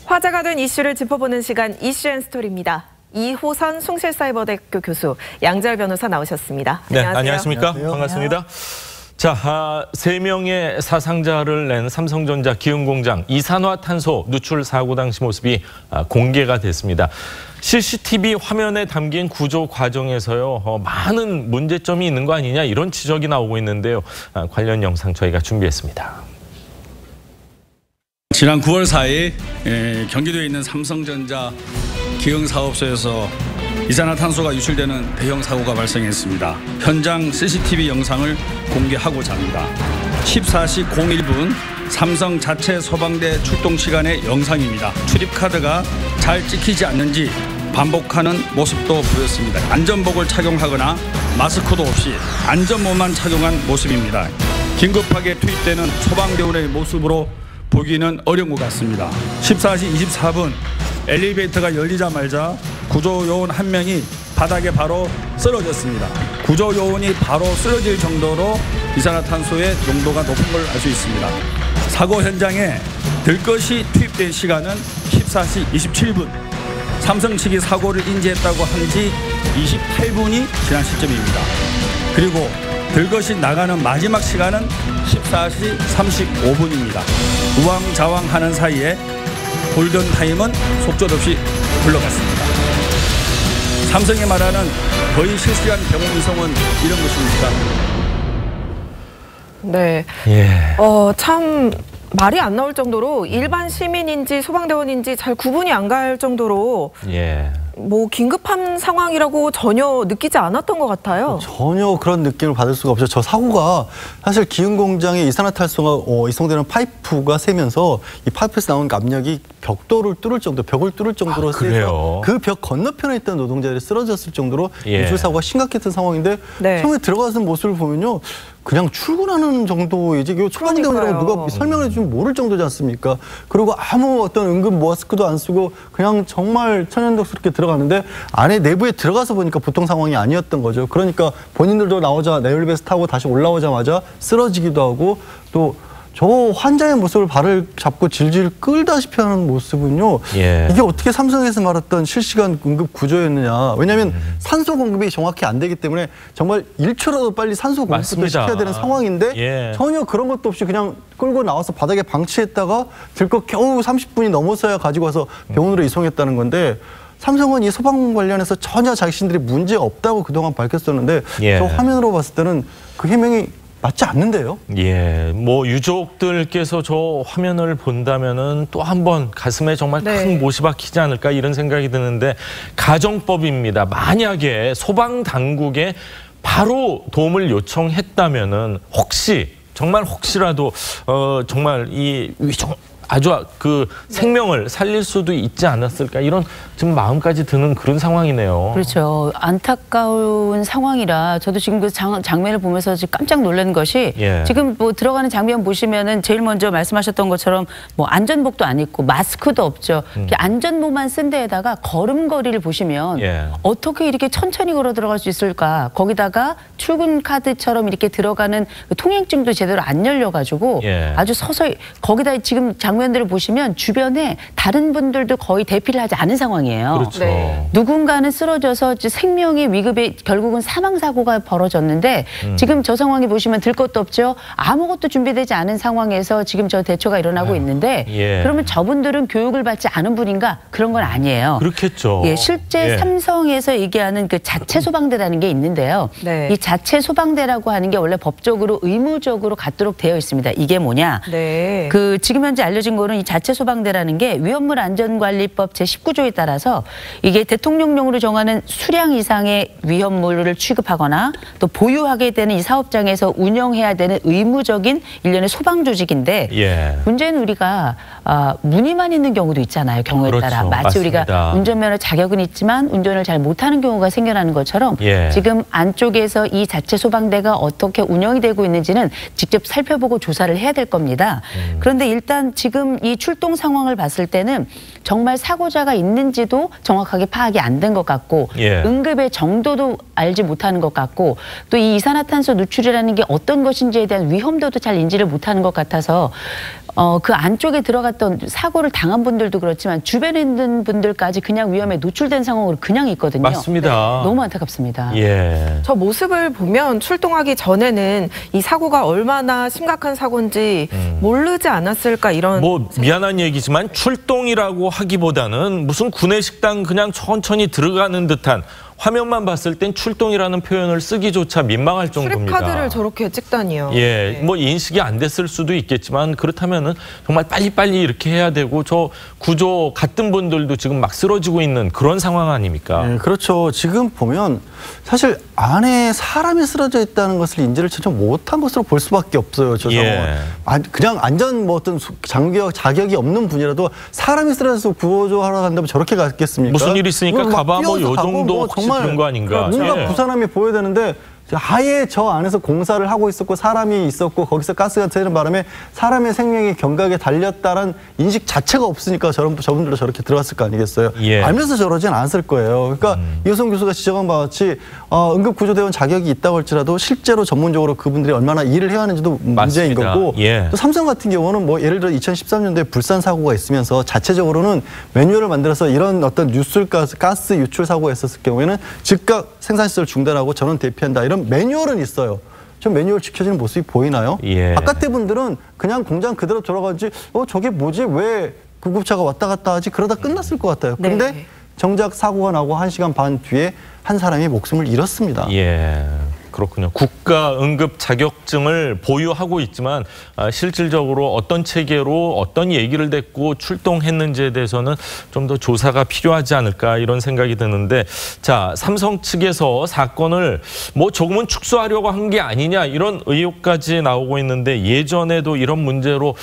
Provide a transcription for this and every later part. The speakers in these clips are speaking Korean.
화제가 된 이슈를 짚어보는 시간 이슈앤스토리입니다. 이호선 숭실사이버대학교 교수, 양재열 변호사 나오셨습니다. 네, 안녕하세요. 안녕하십니까? 안녕하세요. 반갑습니다. 자, 3명의 사상자를 낸 삼성전자 기흥공장 이산화탄소 누출 사고 당시 모습이 공개가 됐습니다. CCTV 화면에 담긴 구조 과정에서요, 많은 문제점이 있는 거 아니냐 이런 지적이 나오고 있는데요. 관련 영상 저희가 준비했습니다. 지난 9월 4일 경기도에 있는 삼성전자 기흥사업소에서 이산화탄소가 유출되는 대형 사고가 발생했습니다. 현장 CCTV 영상을 공개하고자 합니다. 14시 01분 삼성 자체 소방대 출동 시간의 영상입니다. 출입카드가 잘 찍히지 않는지 반복하는 모습도 보였습니다. 안전복을 착용하거나 마스크도 없이 안전모만 착용한 모습입니다. 긴급하게 투입되는 소방대원의 모습으로 보기는 어려운 것 같습니다. 14시 24분 엘리베이터가 열리자마자 구조요원 한 명이 바닥에 바로 쓰러졌습니다. 구조요원이 바로 쓰러질 정도로 이산화탄소의 농도가 높은 걸 알 수 있습니다. 사고 현장에 들것이 투입된 시간은 14시 27분. 삼성 측이 사고를 인지했다고 한 지 28분이 지난 시점입니다. 그리고 들것이 나가는 마지막 시간은 14시 35분입니다. 우왕좌왕하는 사이에 골든타임은 속절없이 흘러갔습니다. 삼성이 말하는 거의 실시간 병원 이송은 이런 것입니다. 네, 참 말이 안 나올 정도로 일반 시민인지 소방대원인지 잘 구분이 안 갈 정도로 뭐 긴급한 상황이라고 전혀 느끼지 않았던 것 같아요. 전혀 그런 느낌을 받을 수가 없죠. 저 사고가 사실 기흥공장에 이산화탄소가 이송되는 파이프가 새면서 이 파이프에서 나온 압력이 벽돌을 뚫을 정도, 벽을 뚫을 정도로 세서 그 벽 건너편에 있던 노동자들이 쓰러졌을 정도로 유출 사고가 심각했던 상황인데 처음에 들어가는 모습을 보면요. 그냥 출근하는 정도이지 소방대원이라고 누가 설명해 주면 모를 정도지 않습니까? 그리고 아무 어떤 응급 마스크도 안 쓰고 그냥 정말 천연덕스럽게 들어갔는데 안에 내부에 들어가서 보니까 보통 상황이 아니었던 거죠. 그러니까 본인들도 나오자 엘리베이터 타고 다시 올라오자마자 쓰러지기도 하고 또 저 환자의 모습을 발을 잡고 질질 끌다시피 하는 모습은요. 이게 어떻게 삼성에서 말했던 실시간 응급 구조였느냐. 왜냐하면 산소 공급이 정확히 안 되기 때문에 정말 1초라도 빨리 산소 공급을 시켜야 되는 상황인데 전혀 그런 것도 없이 그냥 끌고 나와서 바닥에 방치했다가 들것 겨우 30분이 넘어서야 가지고 와서 병원으로 이송했다는 건데 삼성은 이 소방 관련해서 전혀 자신들이 문제 없다고 그동안 밝혔었는데 저 화면으로 봤을 때는 그 해명이 맞지 않는데요? 뭐 유족들께서 저 화면을 본다면은 또 한 번 가슴에 정말 큰 못이 박히지 않을까 이런 생각이 드는데 가정법입니다. 만약에 소방 당국에 바로 도움을 요청했다면은 혹시 정말 혹시라도 정말 이 아주 그 생명을 살릴 수도 있지 않았을까 이런 지금 마음까지 드는 그런 상황이네요. 그렇죠. 안타까운 상황이라 저도 지금 그 장면을 보면서 깜짝 놀란 것이 지금 뭐 들어가는 장면 보시면은 제일 먼저 말씀하셨던 것처럼 뭐 안전복도 안 입고 마스크도 없죠. 안전모만 쓴 데에다가 걸음걸이를 보시면 어떻게 이렇게 천천히 걸어 들어갈 수 있을까. 거기다가 출근 카드처럼 이렇게 들어가는 그 통행증도 제대로 안 열려가지고 아주 서서히 거기다 지금 장면들을 보시면 주변에 다른 분들도 거의 대피를 하지 않은 상황이에요. 그렇죠. 누군가는 쓰러져서 생명의 위급에 결국은 사망사고가 벌어졌는데 지금 저 상황에 보시면 들 것도 없죠. 아무것도 준비되지 않은 상황에서 지금 저 대처가 일어나고 있는데 그러면 저분들은 교육을 받지 않은 분인가? 그런 건 아니에요. 그렇겠죠. 실제 삼성에서 얘기하는 그 자체 소방대라는 게 있는데요. 이 자체 소방대라고 하는 게 원래 법적으로 의무적으로 갖도록 되어 있습니다. 이게 뭐냐? 그 지금 현재 알려진 거는 이 자체 소방대라는 게 위험물 안전관리법 제19조에 따라서 이게 대통령령으로 정하는 수량 이상의 위험물을 취급하거나 또 보유하게 되는 이 사업장에서 운영해야 되는 의무적인 일련의 소방 조직인데 문제는 우리가 무늬만 있는 경우도 있잖아요. 경우에 따라. 마치 우리가 운전면허 자격은 있지만 운전을 잘 못하는 경우가 생겨나는 것처럼 지금 안쪽에서 이 자체 소방대가 어떻게 운영이 되고 있는지는 직접 살펴보고 조사를 해야 될 겁니다. 그런데 일단 지금 지금 이 출동 상황을 봤을 때는 정말 사고자가 있는지도 정확하게 파악이 안 된 것 같고 응급의 정도도 알지 못하는 것 같고 또 이 이산화탄소 누출이라는 게 어떤 것인지에 대한 위험도도 잘 인지를 못하는 것 같아서 그 안쪽에 들어갔던 사고를 당한 분들도 그렇지만 주변에 있는 분들까지 그냥 위험에 노출된 상황으로 그냥 있거든요. 맞습니다. 네, 너무 안타깝습니다. 저 모습을 보면 출동하기 전에는 이 사고가 얼마나 심각한 사고인지 모르지 않았을까 이런. 뭐 미안한 얘기지만 출동이라고 하기보다는 무슨 구내식당 그냥 천천히 들어가는 듯한 화면만 봤을 땐 출동이라는 표현을 쓰기조차 민망할 정도입니다. 출입카드를 저렇게 찍다니요. 예, 뭐 인식이 안 됐을 수도 있겠지만 그렇다면은 정말 빨리빨리 이렇게 해야 되고 저 구조 갔던 분들도 지금 막 쓰러지고 있는 그런 상황 아닙니까? 네, 그렇죠. 지금 보면 사실 안에 사람이 쓰러져 있다는 것을 인지를 전혀 못한 것으로 볼 수밖에 없어요. 저 상황은. 그냥 안전 뭐 어떤 자격이 없는 분이라도 사람이 쓰러져서 구조하러 간다면 저렇게 갔겠습니까? 무슨 일 있으니까 가봐 뭐 요 정도 혹시 그런 거 아닌가. 뭔가 부산함이 보여야 되는데 아예 저 안에서 공사를 하고 있었고 사람이 있었고 거기서 가스가 새는 바람에 사람의 생명이 경각에 달렸다는 인식 자체가 없으니까 저분들도 저렇게 들어갔을 거 아니겠어요. 알면서 저러진 않았을 거예요. 그러니까 이호성 교수가 지적한 바와 같이 응급구조대원 자격이 있다고 할지라도 실제로 전문적으로 그분들이 얼마나 일을 해야 하는지도 문제인 거고 또 삼성 같은 경우는 뭐 예를 들어 2013년도에 불산 사고가 있으면서 자체적으로는 매뉴얼을 만들어서 이런 어떤 가스 유출 사고가 있었을 경우에는 즉각 생산시설 중단하고 전원 대피한다 이런 매뉴얼은 있어요. 좀 매뉴얼 지켜지는 모습이 보이나요? 바깥에 분들은 그냥 공장 그대로 돌아가지 저게 뭐지? 왜 구급차가 왔다 갔다 하지? 그러다 끝났을 것 같아요. 근데 정작 사고가 나고 1시간 반 뒤에 한 사람이 목숨을 잃었습니다. 그렇군요. 국가 응급 자격증을 보유하고 있지만 실질적으로 어떤 체계로 어떤 얘기를 듣고 출동했는지에 대해서는 좀 더 조사가 필요하지 않을까 이런 생각이 드는데 자, 삼성 측에서 사건을 뭐 조금은 축소하려고 한 게 아니냐 이런 의혹까지 나오고 있는데 예전에도 이런 문제로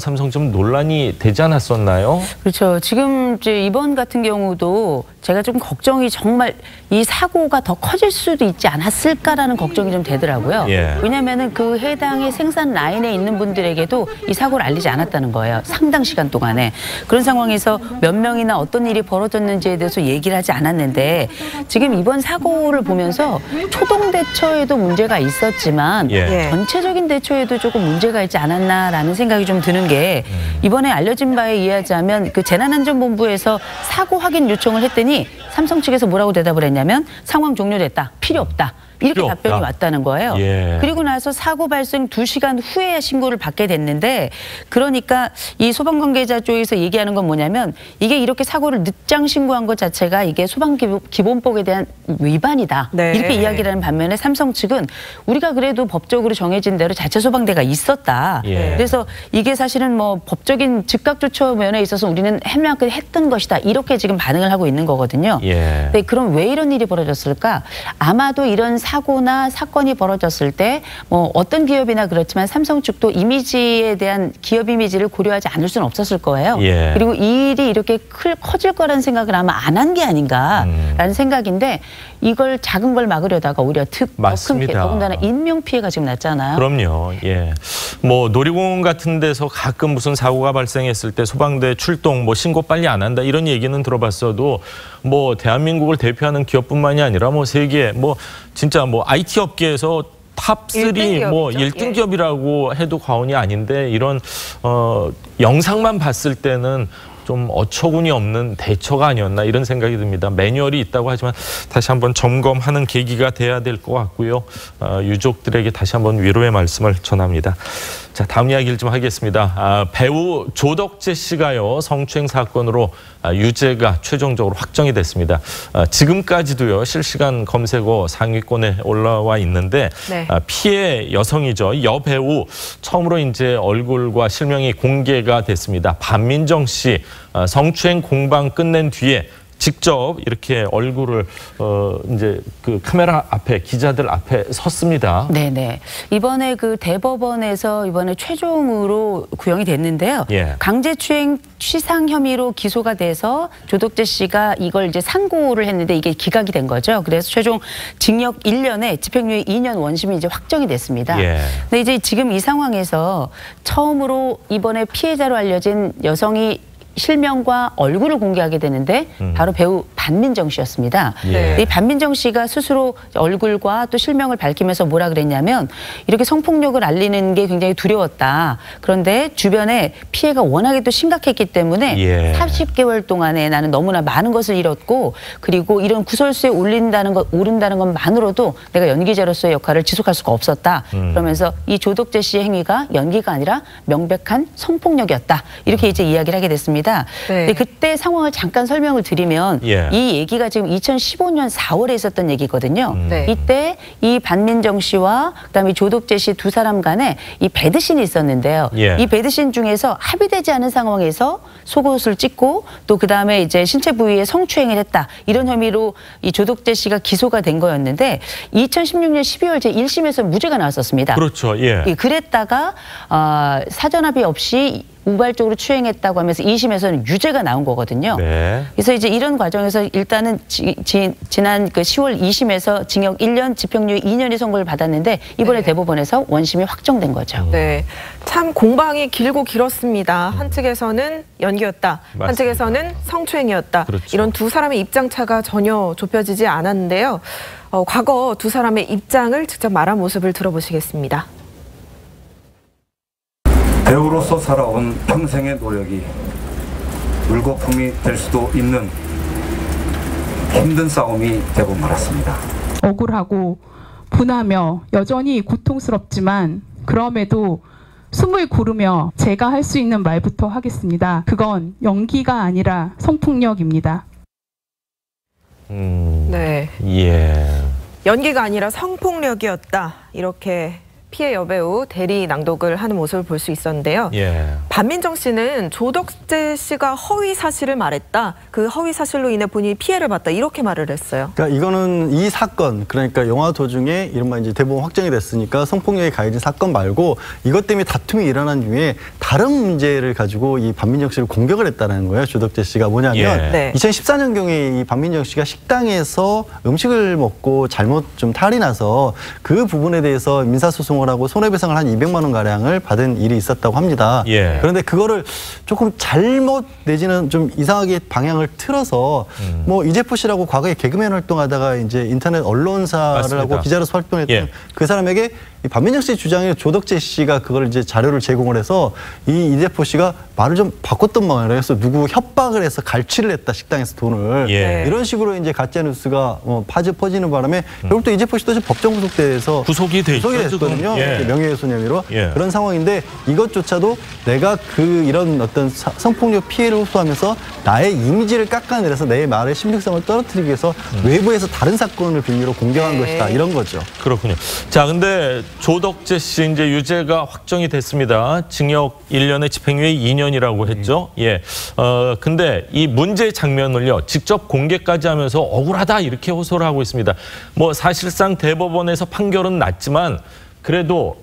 삼성 좀 논란이 되지 않았었나요? 그렇죠. 지금 이제 이번 같은 경우도 제가 좀 걱정이 정말 이 사고가 더 커질 수도 있지 않았을까라는 걱정이 좀 되더라고요. 왜냐하면 그 해당의 생산 라인에 있는 분들에게도 이 사고를 알리지 않았다는 거예요. 상당 시간 동안에. 그런 상황에서 몇 명이나 어떤 일이 벌어졌는지에 대해서 얘기를 하지 않았는데 지금 이번 사고를 보면서 초동 대처에도 문제가 있었지만 전체적인 대처에도 조금 문제가 있지 않았나라는 생각이 좀 드는 게 이번에 알려진 바에 의하자면 그 재난안전본부에서 사고 확인 요청을 했더니 삼성 측에서 뭐라고 대답을 했냐면 상황 종료됐다. 필요 없다. 이렇게 답변이 왔다는 거예요. 그리고 나서 사고 발생 2시간 후에 신고를 받게 됐는데 그러니까 이 소방 관계자 쪽에서 얘기하는 건 뭐냐면 이게 이렇게 사고를 늦장 신고한 것 자체가 이게 소방기본법에 대한 위반이다. 이렇게 이야기를 하는 반면에 삼성 측은 우리가 그래도 법적으로 정해진 대로 자체 소방대가 있었다. 그래서 이게 사실은 뭐 법적인 즉각 조처 면에 있어서 우리는 해명을 했던 것이다. 이렇게 지금 반응을 하고 있는 거거든요. 근데 그럼 왜 이런 일이 벌어졌을까? 아마도 이런 사고나 사건이 벌어졌을 때 뭐 어떤 기업이나 그렇지만 삼성 측도 이미지에 대한 기업 이미지를 고려하지 않을 수는 없었을 거예요. 그리고 이 일이 이렇게 커질 거라는 생각을 아마 안 한 게 아닌가라는 생각인데 이걸 작은 걸 막으려다가 오히려 더 큰 피해, 더군다나 인명 피해가 지금 났잖아요. 그럼요. 뭐 놀이공원 같은 데서 가끔 무슨 사고가 발생했을 때 소방대 출동, 뭐 신고 빨리 안 한다 이런 얘기는 들어봤어도 뭐 대한민국을 대표하는 기업뿐만이 아니라 뭐 세계 뭐 진짜 뭐 IT 업계에서 탑3 뭐 1등 기업이라고 해도 과언이 아닌데 이런 영상만 봤을 때는 좀 어처구니 없는 대처가 아니었나 이런 생각이 듭니다. 매뉴얼이 있다고 하지만 다시 한번 점검하는 계기가 돼야 될 것 같고요. 유족들에게 다시 한번 위로의 말씀을 전합니다. 자, 다음 이야기를 좀 하겠습니다. 배우 조덕재 씨가요 성추행 사건으로 유죄가 최종적으로 확정이 됐습니다. 지금까지도요 실시간 검색어 상위권에 올라와 있는데 피해 여성이죠. 여배우 처음으로 이제 얼굴과 실명이 공개가 됐습니다. 반민정 씨 성추행 공방 끝낸 뒤에 직접 이렇게 얼굴을 이제 그 카메라 앞에 기자들 앞에 섰습니다. 네네. 이번에 그 대법원에서 이번에 최종으로 구형이 됐는데요. 예. 강제추행 시상 혐의로 기소가 돼서 조덕재 씨가 이걸 이제 상고를 했는데 이게 기각이 된 거죠. 그래서 최종 징역 1년에 집행유예 2년 원심이 이제 확정이 됐습니다. 예. 근데 이제 지금 이 상황에서 처음으로 이번에 피해자로 알려진 여성이 실명과 얼굴을 공개하게 되는데 바로 배우 반민정 씨였습니다. 예. 이 반민정 씨가 스스로 얼굴과 또 실명을 밝히면서 뭐라 그랬냐면 이렇게 성폭력을 알리는 게 굉장히 두려웠다. 그런데 주변에 피해가 워낙에 또 심각했기 때문에 예. 30개월 동안에 나는 너무나 많은 것을 잃었고 그리고 이런 구설수에 오른다는 것만으로도 내가 연기자로서의 역할을 지속할 수가 없었다. 그러면서 이 조덕재 씨의 행위가 연기가 아니라 명백한 성폭력이었다. 이렇게 이제 이야기를 하게 됐습니다. 네. 근데 그때 상황을 잠깐 설명을 드리면 예. 이 얘기가 지금 2015년 4월에 있었던 얘기거든요. 네. 이때 이 반민정 씨와 그다음에 조덕재 씨 두 사람 간에 이 배드신이 있었는데요. 예. 이 배드신 중에서 합의되지 않은 상황에서 속옷을 찢고 또 그다음에 이제 신체 부위에 성추행을 했다. 이런 혐의로 이 조덕재 씨가 기소가 된 거였는데 2016년 12월 제1심에서 무죄가 나왔었습니다. 그렇죠. 예. 그랬다가 사전합의 없이 우발적으로 추행했다고 하면서 2심에서는 유죄가 나온 거거든요. 네. 그래서 이제 이런 과정에서 일단은 지난 그 10월 2심에서 징역 1년, 집행유예 2년의 선고를 받았는데 이번에 네. 대법원에서 원심이 확정된 거죠. 네, 참 공방이 길고 길었습니다. 한 측에서는 연기였다, 맞습니다. 한 측에서는 성추행이었다. 그렇죠. 이런 두 사람의 입장 차가 전혀 좁혀지지 않았는데요. 과거 두 사람의 입장을 직접 말한 모습을 들어보시겠습니다. 배우로서 살아온 평생의 노력이 물거품이 될 수도 있는 힘든 싸움이 되고 말았습니다. 억울하고 분하며 여전히 고통스럽지만 그럼에도 숨을 고르며 제가 할 수 있는 말부터 하겠습니다. 그건 연기가 아니라 성폭력입니다. 네. 예. 연기가 아니라 성폭력이었다. 이렇게 피해 여배우 대리 낭독을 하는 모습을 볼 수 있었는데요. 예. 반민정 씨는 조덕재 씨가 허위 사실을 말했다. 그 허위 사실로 인해 본인이 피해를 봤다. 이렇게 말을 했어요. 그러니까 이거는 이 사건, 그러니까 영화 도중에 이른바 이제 대법원 확정이 됐으니까 성폭력이 가해진 사건 말고 이것 때문에 다툼이 일어난 이후에 다른 문제를 가지고 이 반민정 씨를 공격을 했다는 거예요. 조덕재 씨가 뭐냐면 예. 네. 2014년경에 이 반민정 씨가 식당에서 음식을 먹고 잘못 좀 탈이 나서 그 부분에 대해서 민사소송을 하고 손해배상을 한 200만 원 가량을 받은 일이 있었다고 합니다. 예. 그런데 그거를 조금 잘못 내지는 좀 이상하게 방향을 틀어서 뭐 이재포 씨라고 과거에 개그맨 활동하다가 이제 인터넷 언론사를 맞습니다. 하고 기자로서 활동했던 예. 그 사람에게 이 반민정 씨 주장에 조덕재 씨가 그걸 이제 자료를 제공을 해서 이 이재포 씨가 말을 좀 바꿨던 모양이에요. 그래서 누구 협박을 해서 갈취를 했다 식당에서 돈을 예. 이런 식으로 이제 가짜 뉴스가 퍼지는 바람에 결국 또 이재포 씨도 법정 구속돼서 구속이 됐거든요. 예. 명예훼손 혐의로 예. 그런 상황인데 이것조차도 내가 이런 어떤 성폭력 피해를 호소하면서 나의 이미지를 깎아내려서 내 말의 신빙성을 떨어뜨리기 위해서 외부에서 다른 사건을 빌미로 공격한 것이다 이런 거죠. 그렇군요. 자, 근데 조덕재 씨 이제 유죄가 확정이 됐습니다. 징역 1년에 집행유예 2년이라고 했죠. 예. 근데 이 문제 장면을요 직접 공개까지 하면서 억울하다 이렇게 호소를 하고 있습니다. 뭐 사실상 대법원에서 판결은 났지만 그래도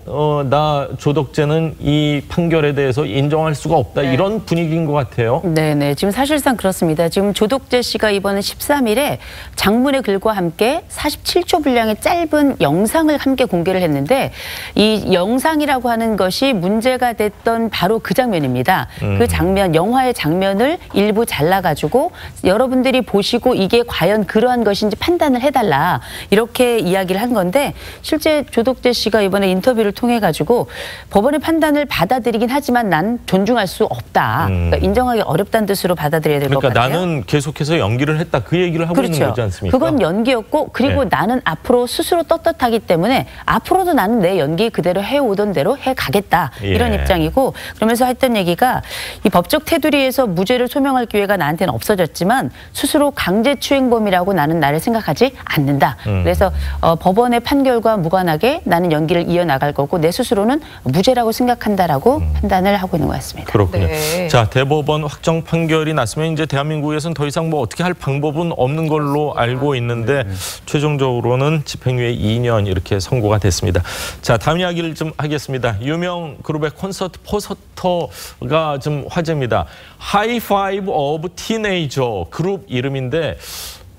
나 조덕재는 이 판결에 대해서 인정할 수가 없다 네. 이런 분위기인 것 같아요. 네네. 지금 사실상 그렇습니다. 지금 조덕재 씨가 이번에 13일에 장문의 글과 함께 47초 분량의 짧은 영상을 함께 공개를 했는데 이 영상이라고 하는 것이 문제가 됐던 바로 그 장면입니다. 그 장면, 영화의 장면을 일부 잘라가지고 여러분들이 보시고 이게 과연 그러한 것인지 판단을 해달라 이렇게 이야기를 한 건데 실제 조덕재 씨가 이번에 인터뷰를 통해 가지고 법원의 판단을 받아들이긴 하지만 난 존중할 수 없다. 그러니까 인정하기 어렵다는 뜻으로 받아들여야 될 것 같아요. 그러니까 나는 계속해서 연기를 했다. 그 얘기를 하고 그렇죠. 있는 거지 않습니까? 그건 연기였고 그리고 네. 나는 앞으로 스스로 떳떳하기 때문에 앞으로도 나는 내 연기 그대로 해오던 대로 해가겠다. 예. 이런 입장이고 그러면서 했던 얘기가 이 법적 테두리에서 무죄를 소명할 기회가 나한테는 없어졌지만 스스로 강제추행범이라고 나는 나를 생각하지 않는다. 그래서 법원의 판결과 무관하게 나는 연기를 재판을 이어나갈 거고 내 스스로는 무죄라고 생각한다라고 판단을 하고 있는 것 같습니다. 그렇군요. 네. 자, 대법원 확정 판결이 났으면 이제 대한민국에서는 더 이상 뭐 어떻게 할 방법은 없는 걸로 알고 있는데 최종적으로는 집행유예 2년 이렇게 선고가 됐습니다. 자, 다음 이야기를 좀 하겠습니다. 유명 그룹의 콘서트 포스터가 좀 화제입니다. 하이파이브 오브 티네이저 그룹 이름인데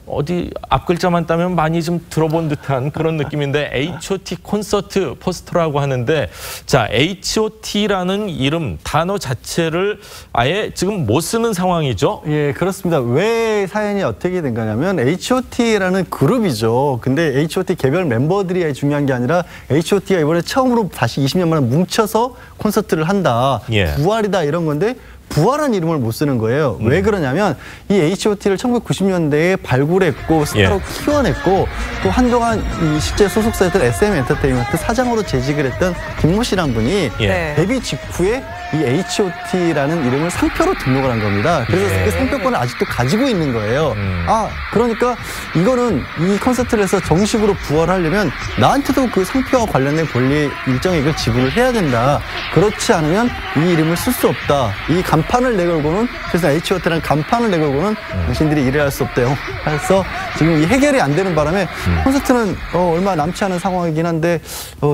어디 앞글자만 따면 많이 좀 들어본 듯한 그런 느낌인데 H.O.T 콘서트 포스터라고 하는데 자, H.O.T라는 이름 단어 자체를 아예 지금 못 쓰는 상황이죠? 예, 그렇습니다. 왜 사연이 어떻게 된 거냐면 H.O.T라는 그룹이죠. 근데 H.O.T 개별 멤버들이 중요한 게 아니라 H.O.T가 이번에 처음으로 다시 20년 만에 뭉쳐서 콘서트를 한다. 예. 부활이다 이런 건데 부활한 이름을 못 쓰는 거예요. 왜 그러냐면 이 H.O.T를 1990년대에 발굴했고 스타로 키워냈고 또 한동안 이 실제 소속사였던 SM 엔터테인먼트 사장으로 재직을 했던 김모 씨란 분이 데뷔 직후에 이 H.O.T라는 이름을 상표로 등록을 한 겁니다. 그래서 그 상표권을 아직도 가지고 있는 거예요. 아, 그러니까 이거는 이 콘서트를 해서 정식으로 부활하려면 나한테도 그 상표와 관련된 권리 일정액을 지불을 해야 된다. 그렇지 않으면 이 이름을 쓸 수 없다. 이 간판을 내걸고는 그래서 H.O.T라는 간판을 내걸고는 당신들이 일을 할 수 없대요. 그래서 지금 이 해결이 안 되는 바람에 콘서트는 얼마 남지 않은 상황이긴 한데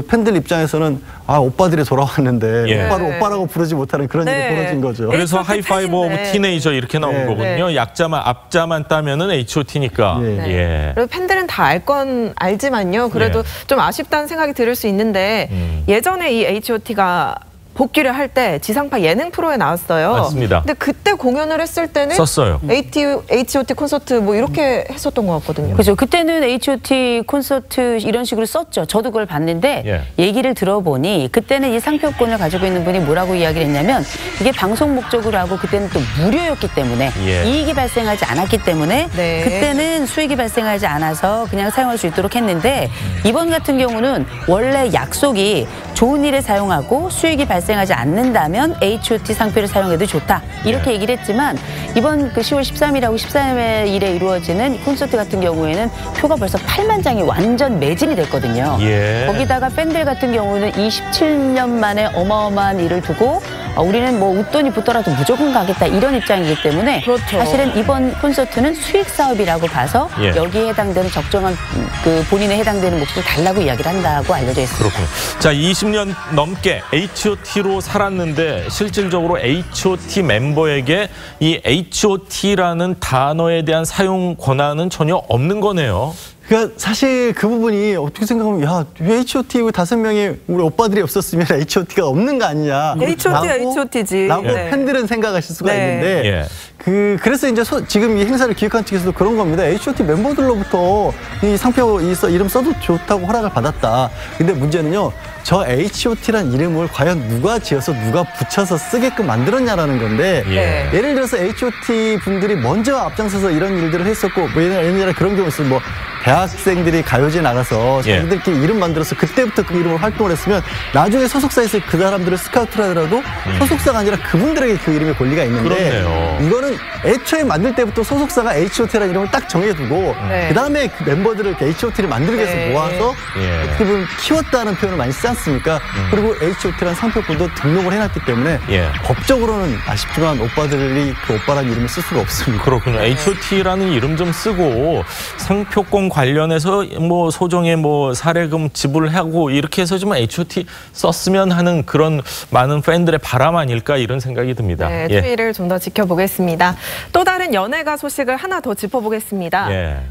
팬들 입장에서는 아, 오빠들이 돌아왔는데 오빠를 오빠라고 부르지 못하는 그런 일이 벌어진 거죠. 그래서 하이파이브 오브 티네이저 이렇게 나온 거거든요. 약자만 앞자만 따면은 H.O.T니까. 그리고 팬들은 다 알 건 알지만요. 그래도 좀 아쉽다는 생각이 들을 수 있는데 예전에 이 H.O.T가 복귀를 할 때 지상파 예능 프로에 나왔어요. 맞습니다. 근데 그때 공연을 했을 때는 썼어요. H.O.T 콘서트 뭐 이렇게 했었던 것 같거든요. 그렇죠. 그때는 H.O.T 콘서트 이런 식으로 썼죠. 저도 그걸 봤는데 얘기를 들어보니 그때는 이 상표권을 가지고 있는 분이 뭐라고 이야기를 했냐면 이게 방송 목적으로 하고 그때는 또 무료였기 때문에 이익이 발생하지 않았기 때문에 그때는 수익이 발생하지 않아서 그냥 사용할 수 있도록 했는데 이번 같은 경우는 원래 약속이 좋은 일에 사용하고 수익이 발생하지 않는다면 H.O.T 상표를 사용해도 좋다. 이렇게 얘기를 했지만 이번 그 10월 13일하고 14일에 이루어지는 콘서트 같은 경우에는 표가 벌써 8만 장이 완전 매진이 됐거든요. 거기다가 팬들 같은 경우는 27년 만에 어마어마한 일을 두고 우리는 뭐 웃돈이 붙더라도 무조건 가겠다 이런 입장이기 때문에 사실은 이번 콘서트는 수익 사업이라고 봐서 여기에 해당되는 적정한 그 본인에 해당되는 몫을 달라고 이야기를 한다고 알려져 있습니다. 그렇군요. 자, 20년 넘게 H.O.T로 살았는데 실질적으로 H.O.T 멤버에게 이 H.O.T라는 단어에 대한 사용 권한은 전혀 없는 거네요. 그러니까 사실 그 부분이 어떻게 생각하면 야, 왜 H.O.T 5명의 우리 오빠들이 없었으면 H.O.T가 없는 거 아니냐. H.O.T가 H.O.T지. 라고 팬들은 생각하실 수가 있는데 그래서 이제 지금 이 행사를 기획한 측에서도 그런 겁니다. H.O.T 멤버들로부터 이 상표 이름 써도 좋다고 허락을 받았다. 근데 문제는요. 저 H.O.T란 이름을 과연 누가 지어서 누가 붙여서 쓰게끔 만들었냐라는 건데 예를 들어서 H.O.T 분들이 먼저 앞장서서 이런 일들을 했었고 뭐 옛날에 그런 경우 있어요. 뭐 대학생들이 가요제 나가서 자기들끼리 이름 만들어서 그때부터 그 이름으로 활동을 했으면 나중에 소속사에서 그 사람들을 스카우트를 하더라도 소속사가 아니라 그분들에게 그 이름의 권리가 있는데 이거는 애초에 만들 때부터 소속사가 H.O.T라는 이름을 딱 정해두고 그다음에 그 멤버들을 H.O.T를 만들기 위해서 모아서 어떻게 보면 키웠다는 표현을 많이 쓰지 않습니까? 그리고 H.O.T라는 상표권도 등록을 해놨기 때문에 법적으로는 아쉽지만 오빠들이 그 오빠라는 이름을 쓸 수가 없습니다. 그렇군요. H.O.T라는 이름 좀 쓰고 상표권 관련해서 뭐 소정의 뭐 사례금 지불하고 이렇게 해서 좀 H.O.T 썼으면 하는 그런 많은 팬들의 바람 아닐까 이런 생각이 듭니다. 네, 추이를 좀 더 지켜보겠습니다. 또 다른 연예가 소식을 하나 더 짚어보겠습니다.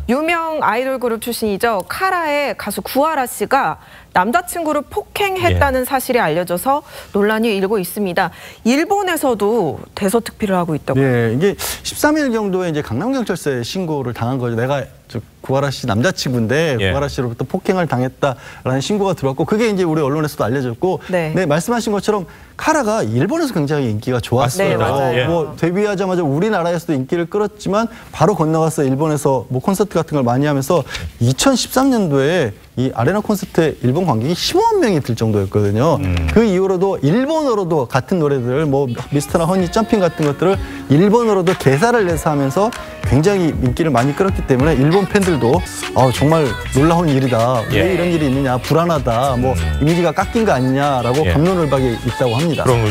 유명 아이돌 그룹 출신이죠. 카라의 가수 구하라 씨가 남자친구를 폭행했다는 사실이 알려져서 논란이 일고 있습니다. 일본에서도 대서특필을 하고 있다고요. 예, 이게 13일 정도에 이제 강남경찰서에 신고를 당한 거죠. 내가 구하라 씨 남자친구인데 구하라 씨로부터 폭행을 당했다라는 신고가 들어왔고 그게 이제 우리 언론에서도 알려졌고 말씀하신 것처럼 카라가 일본에서 굉장히 인기가 좋았어요. 뭐 데뷔하자마자 우리나라에서도 인기를 끌었지만 바로 건너가서 일본에서 뭐 콘서트 같은 걸 많이 하면서 2013년도에 이 아레나 콘서트에 일본 관객이 15만 명이 들 정도였거든요. 그 이후로도 일본어로도 같은 노래들 뭐 미스터나 허니 점핑 같은 것들을 일본어로도 개사를 내서 하면서 굉장히 인기를 많이 끌었기 때문에 일본 팬들도 정말 놀라운 일이다. 왜 이런 일이 있느냐, 불안하다, 뭐 이미지가 깎인 거 아니냐라고 갑론을박이 있다고 합니다. 그럼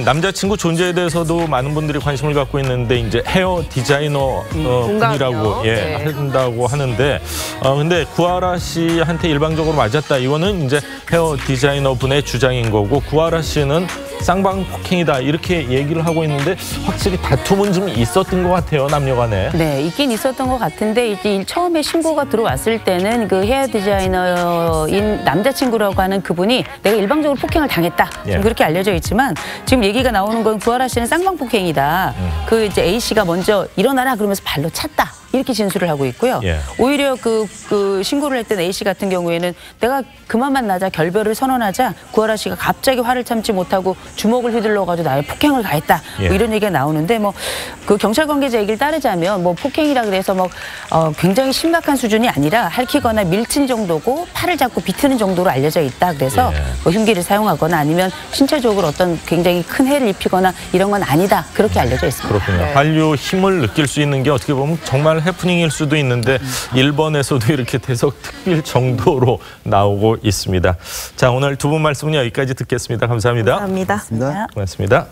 남자친구 존재에 대해서도 많은 분들이 관심을 갖고 있는데 이제 헤어 디자이너 분이라고 한다고 하는데 근데 구하라 씨한테 일방적으로 맞았다. 이거는 이제 헤어 디자이너 분의 주장인 거고 구하라 씨는 쌍방폭행이다 이렇게 얘기를 하고 있는데 확실히 다툼은 좀 있었던 것 같아요, 남녀간에. 네, 있긴 있었던 것 같은데 이제 처음에 신고가 들어왔을 때는 그 헤어 디자이너인 남자친구라고 하는 그분이 내가 일방적으로 폭행을 당했다 지금 그렇게 알려져 있지만 지금 얘기가 나오는 건 구하라 씨는 쌍방폭행이다. 그 이제 A 씨가 먼저 일어나라 그러면서 발로 찼다. 이렇게 진술을 하고 있고요. 오히려 그 신고를 했던 A 씨 같은 경우에는 내가 그만 만나자 결별을 선언하자 구하라 씨가 갑자기 화를 참지 못하고 주먹을 휘둘러가지고 나의 폭행을 가했다. 뭐 이런 얘기가 나오는데 뭐 그 경찰 관계자 얘기를 따르자면 뭐 폭행이라 그래서 뭐 굉장히 심각한 수준이 아니라 핥히거나 밀친 정도고 팔을 잡고 비트는 정도로 알려져 있다. 그래서 뭐 흉기를 사용하거나 아니면 신체적으로 어떤 굉장히 큰 해를 입히거나 이런 건 아니다. 그렇게 알려져 있습니다. 그렇군요. 한류 힘을 느낄 수 있는 게 어떻게 보면 정말 해프닝일 수도 있는데 일본에서도 이렇게 대석특필 정도로 나오고 있습니다. 자, 오늘 두 분 말씀은 여기까지 듣겠습니다. 감사합니다. 감사합니다. 고맙습니다.